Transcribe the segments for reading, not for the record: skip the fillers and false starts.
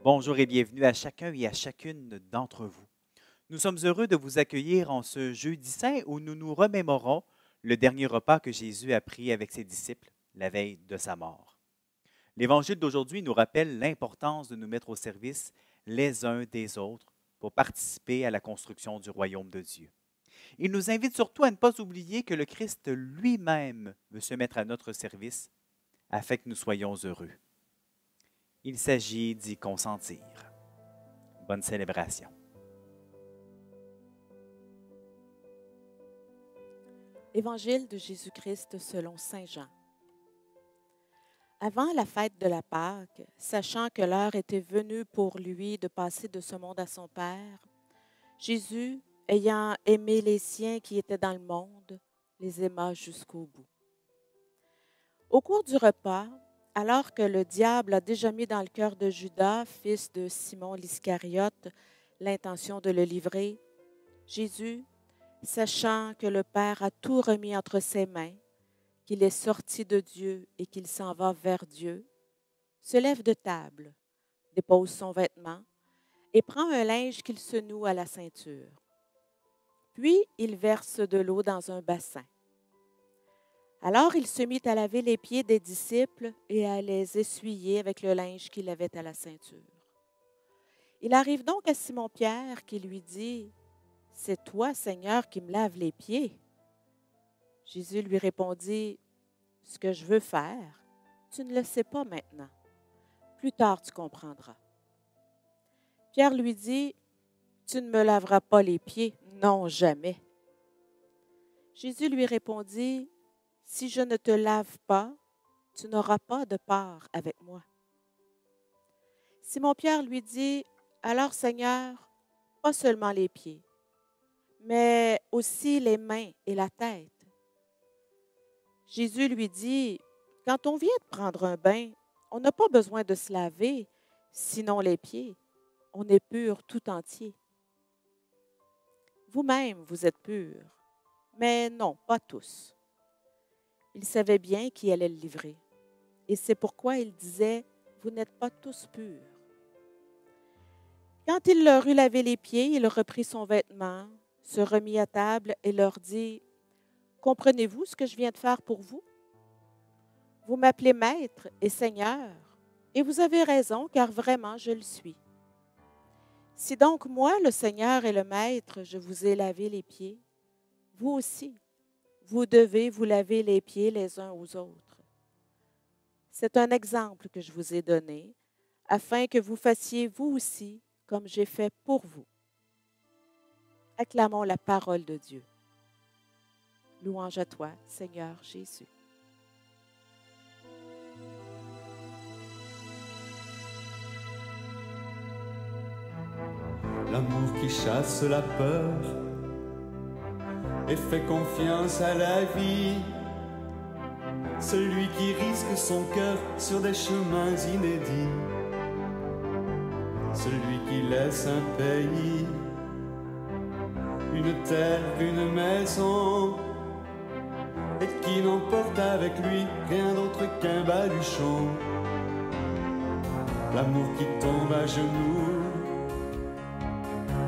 Bonjour et bienvenue à chacun et à chacune d'entre vous. Nous sommes heureux de vous accueillir en ce jeudi saint où nous nous remémorons le dernier repas que Jésus a pris avec ses disciples la veille de sa mort. L'Évangile d'aujourd'hui nous rappelle l'importance de nous mettre au service les uns des autres pour participer à la construction du royaume de Dieu. Il nous invite surtout à ne pas oublier que le Christ lui-même veut se mettre à notre service afin que nous soyons heureux. Il s'agit d'y consentir. Bonne célébration. Évangile de Jésus-Christ selon Saint Jean. Avant la fête de la Pâque, sachant que l'heure était venue pour lui de passer de ce monde à son Père, Jésus, ayant aimé les siens qui étaient dans le monde, les aima jusqu'au bout. Au cours du repas, alors que le diable a déjà mis dans le cœur de Judas, fils de Simon l'Iscariote, l'intention de le livrer, Jésus, sachant que le Père a tout remis entre ses mains, qu'il est sorti de Dieu et qu'il s'en va vers Dieu, se lève de table, dépose son vêtement et prend un linge qu'il se noue à la ceinture. Puis il verse de l'eau dans un bassin. Alors il se mit à laver les pieds des disciples et à les essuyer avec le linge qu'il avait à la ceinture. Il arrive donc à Simon-Pierre qui lui dit « C'est toi, Seigneur, qui me laves les pieds. » Jésus lui répondit « Ce que je veux faire, tu ne le sais pas maintenant. Plus tard, tu comprendras. » Pierre lui dit « Tu ne me laveras pas les pieds, non, jamais. » Jésus lui répondit « Si je ne te lave pas, tu n'auras pas de part avec moi. » Simon-Pierre lui dit « Alors, Seigneur, pas seulement les pieds, mais aussi les mains et la tête. » Jésus lui dit « Quand on vient de prendre un bain, on n'a pas besoin de se laver, sinon les pieds. On est pur tout entier. Vous-même, vous êtes purs, mais non, pas tous. » Il savait bien qui allait le livrer. Et c'est pourquoi il disait, « Vous n'êtes pas tous purs. » Quand il leur eut lavé les pieds, il reprit son vêtement, se remit à table et leur dit, « Comprenez-vous ce que je viens de faire pour vous? Vous m'appelez Maître et Seigneur, et vous avez raison, car vraiment je le suis. Si donc moi, le Seigneur et le Maître, je vous ai lavé les pieds, vous aussi, vous devez vous laver les pieds les uns aux autres. C'est un exemple que je vous ai donné, afin que vous fassiez vous aussi comme j'ai fait pour vous. » Acclamons la parole de Dieu. Louange à toi, Seigneur Jésus. L'amour qui chasse la peur et fait confiance à la vie. Celui qui risque son cœur sur des chemins inédits. Celui qui laisse un pays, une terre, une maison, et qui n'emporte avec lui rien d'autre qu'un baluchon. L'amour qui tombe à genoux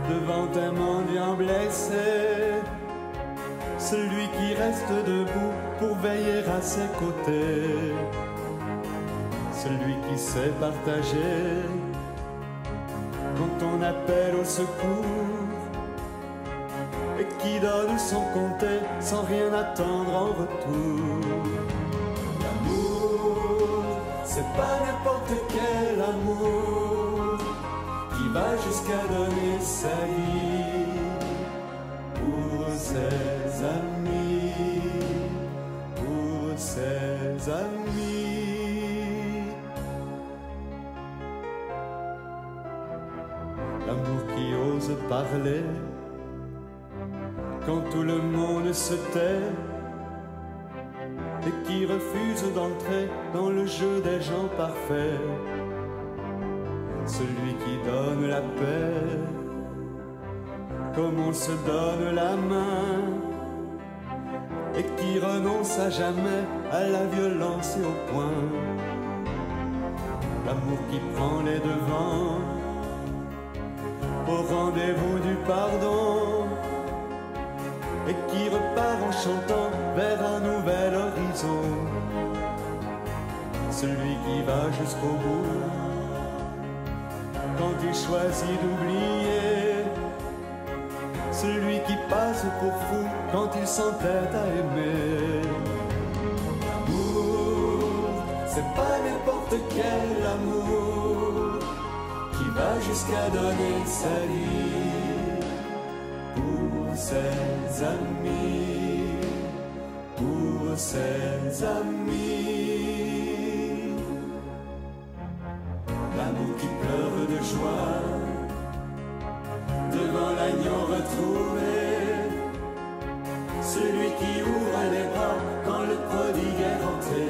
devant un mendiant blessé, celui qui reste debout pour veiller à ses côtés, celui qui sait partager quand on appelle au secours, et qui donne sans compter, sans rien attendre en retour. L'amour, c'est pas n'importe quel amour qui va jusqu'à donner sa vie pour ses amis, pour ses amis. L'amour qui ose parler quand tout le monde se tait, et qui refuse d'entrer dans le jeu des gens parfaits. Celui qui donne la paix, comme on se donne la main, et qui renonce à jamais à la violence et au poing. l'amour qui prend les devants, au rendez-vous du pardon, et qui repart en chantant vers un nouvel horizon. Celui qui va jusqu'au bout, quand il choisit d'oublier, celui qui passe pour fou quand il s'entête à aimer. L'amour, c'est pas n'importe quel amour qui va jusqu'à donner sa vie pour ses amis, pour ses amis. L'amour qui pleure de joie devant l'agneau retrouvé, celui qui ouvre les bras quand le prodigue est rentré,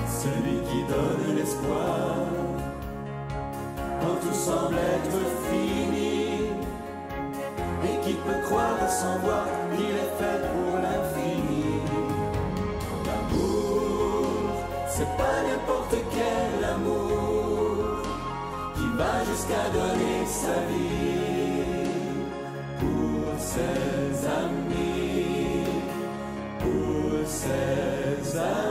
celui qui donne l'espoir quand tout semble être fini, et qui peut croire sans voir qu'il est fait pour l'infini. L'amour, c'est pas n'importe quel amour qui va jusqu'à donner sa vie pour ses amis, pour ses amis.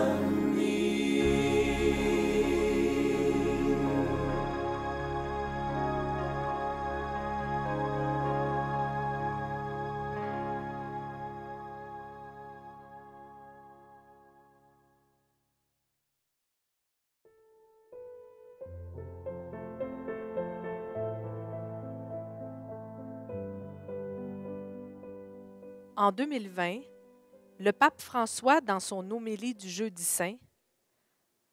En 2020, le pape François, dans son homélie du Jeudi saint,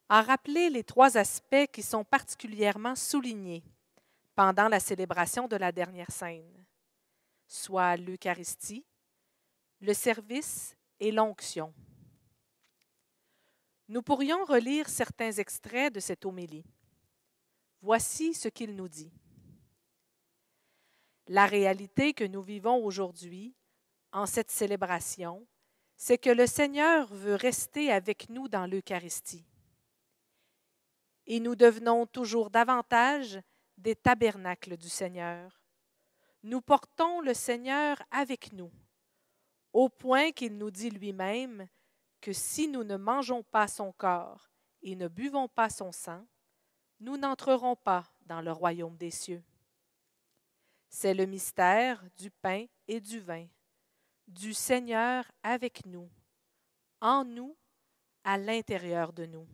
a rappelé les 3 aspects qui sont particulièrement soulignés pendant la célébration de la dernière scène, soit l'Eucharistie, le service et l'onction. Nous pourrions relire certains extraits de cette homélie. Voici ce qu'il nous dit. La réalité que nous vivons aujourd'hui en cette célébration, c'est que le Seigneur veut rester avec nous dans l'Eucharistie. Et nous devenons toujours davantage des tabernacles du Seigneur. Nous portons le Seigneur avec nous, au point qu'il nous dit lui-même que si nous ne mangeons pas son corps et ne buvons pas son sang, nous n'entrerons pas dans le royaume des cieux. C'est le mystère du pain et du vin, du Seigneur avec nous, en nous, à l'intérieur de nous.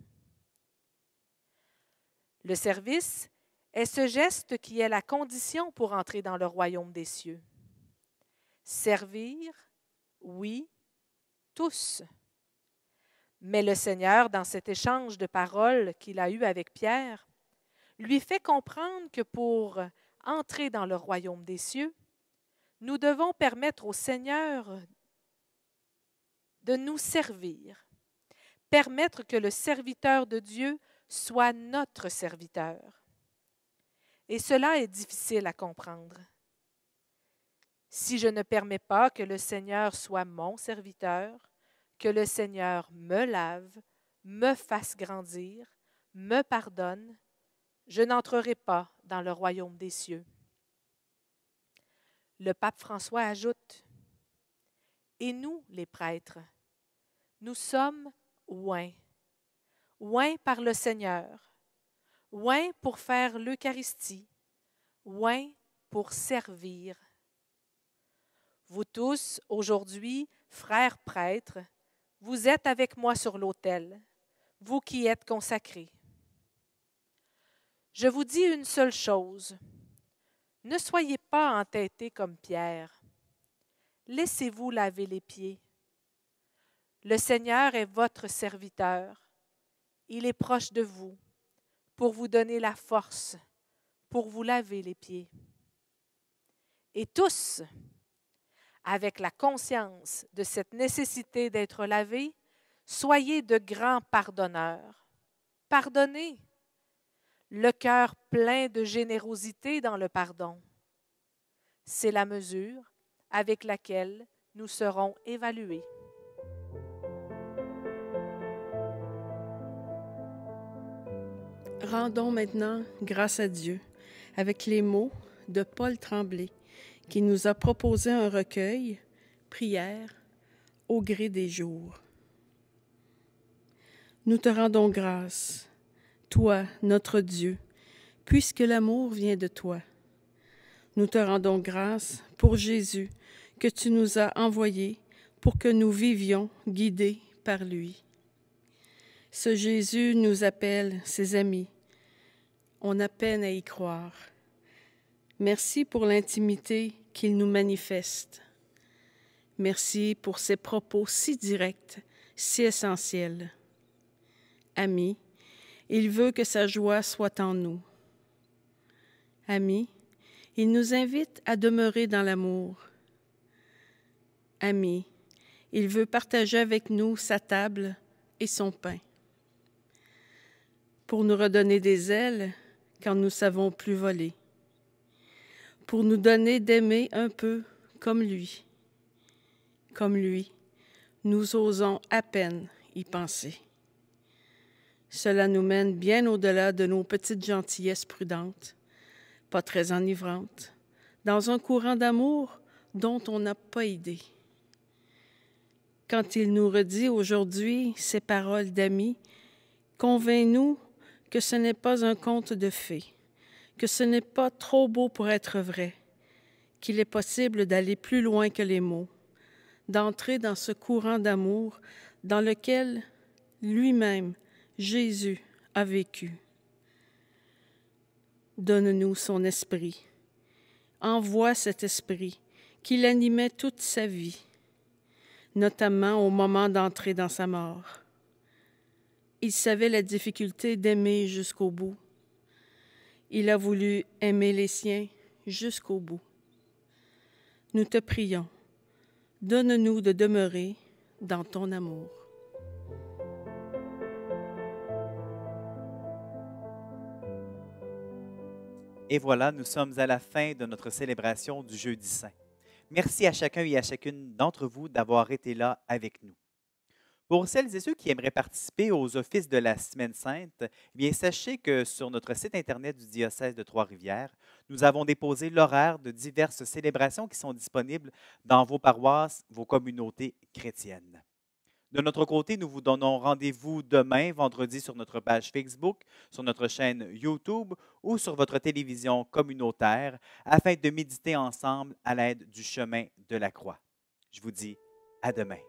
Le service est ce geste qui est la condition pour entrer dans le royaume des cieux. Servir, oui, tous. Mais le Seigneur, dans cet échange de paroles qu'il a eu avec Pierre, lui fait comprendre que pour entrer dans le royaume des cieux, nous devons permettre au Seigneur de nous servir, permettre que le serviteur de Dieu soit notre serviteur. Et cela est difficile à comprendre. Si je ne permets pas que le Seigneur soit mon serviteur, que le Seigneur me lave, me fasse grandir, me pardonne, je n'entrerai pas dans le royaume des cieux. Le pape François ajoute, « Et nous, les prêtres, nous sommes oints par le Seigneur, oints pour faire l'Eucharistie, oints pour servir. Vous tous, aujourd'hui, frères prêtres, vous êtes avec moi sur l'autel, vous qui êtes consacrés. Je vous dis une seule chose. Ne soyez pas entêtés comme Pierre. Laissez-vous laver les pieds. Le Seigneur est votre serviteur. Il est proche de vous pour vous donner la force, pour vous laver les pieds. Et tous, avec la conscience de cette nécessité d'être lavés, soyez de grands pardonneurs. Pardonnez. Le cœur plein de générosité dans le pardon. C'est la mesure avec laquelle nous serons évalués. Rendons maintenant grâce à Dieu avec les mots de Paul Tremblay, qui nous a proposé un recueil, Prière, au gré des jours. Nous te rendons grâce, toi, notre Dieu, puisque l'amour vient de toi. Nous te rendons grâce pour Jésus que tu nous as envoyé pour que nous vivions guidés par lui. Ce Jésus nous appelle ses amis. On a peine à y croire. Merci pour l'intimité qu'il nous manifeste. Merci pour ses propos si directs, si essentiels. Ami, il veut que sa joie soit en nous. Ami, il nous invite à demeurer dans l'amour. Ami, il veut partager avec nous sa table et son pain. Pour nous redonner des ailes quand nous ne savons plus voler. Pour nous donner d'aimer un peu comme lui. Comme lui, nous osons à peine y penser. Cela nous mène bien au-delà de nos petites gentillesses prudentes, pas très enivrantes, dans un courant d'amour dont on n'a pas idée. Quand il nous redit aujourd'hui ces paroles d'amis, convainc-nous que ce n'est pas un conte de fées, que ce n'est pas trop beau pour être vrai, qu'il est possible d'aller plus loin que les mots, d'entrer dans ce courant d'amour dans lequel lui-même, Jésus, a vécu. Donne-nous son esprit. Envoie cet esprit qui l'animait toute sa vie, notamment au moment d'entrer dans sa mort. Il savait la difficulté d'aimer jusqu'au bout. Il a voulu aimer les siens jusqu'au bout. Nous te prions, donne-nous de demeurer dans ton amour. Et voilà, nous sommes à la fin de notre célébration du Jeudi Saint. Merci à chacun et à chacune d'entre vous d'avoir été là avec nous. Pour celles et ceux qui aimeraient participer aux offices de la Semaine Sainte, eh bien, sachez que sur notre site Internet du diocèse de Trois-Rivières, nous avons déposé l'horaire de diverses célébrations qui sont disponibles dans vos paroisses, vos communautés chrétiennes. De notre côté, nous vous donnons rendez-vous demain, vendredi, sur notre page Facebook, sur notre chaîne YouTube ou sur votre télévision communautaire afin de méditer ensemble à l'aide du chemin de la croix. Je vous dis à demain.